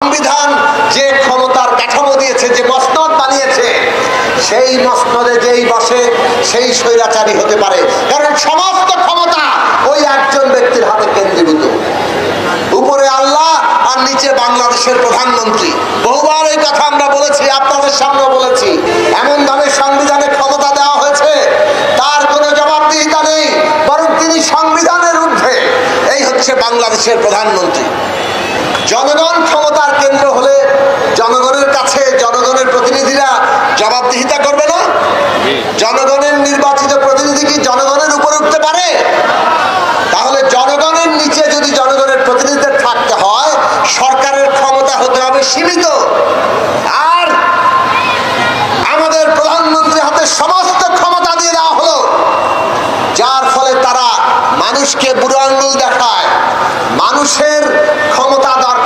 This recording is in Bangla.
সংবিধান যে ক্ষমতার কাঠামো দিয়েছে, যে মসনদ বানিয়েছে, সেই মসনদে যেই বসে সেই স্বৈরাচারী হতে পারে, কারণ সমস্ত ক্ষমতা ওই একজন ব্যক্তির হাতে কেন্দ্রীভূত। উপরে আল্লাহ আর নিচে বাংলাদেশের প্রধানমন্ত্রী। বহুবার এই কথা আমরা বলেছি, আপনাদের সামনে বলেছি। এমন ভাবে সংবিধানে ক্ষমতা দেওয়া হয়েছে, তার কোনো জবাবদিহিতা নেই, বরং তিনি সংবিধানের ঊর্ধ্বে। এই হচ্ছে বাংলাদেশের প্রধানমন্ত্রী। জনগণ ক্ষমতার কেন্দ্র হলে জনগণের কাছে জনগণের প্রতিনিধিরা জবাবদিহিতা করবে না? জনগণের নির্বাচিত প্রতিনিধি কি জনগণের উপর উঠতে পারে? তাহলে জনগণের নিচে যদি জনগণের প্রতিনিধিদের থাকতে হয়, সরকারের ক্ষমতা হতে হবে সীমিত। আর আমাদের প্রধানমন্ত্রীর হাতে সমস্ত ক্ষমতা দিয়ে দেওয়া হলো, যার ফলে তারা মানুষকে বুড়ো আঙ্গুল দেখায়। মানুষের ক্ষমতা দরকার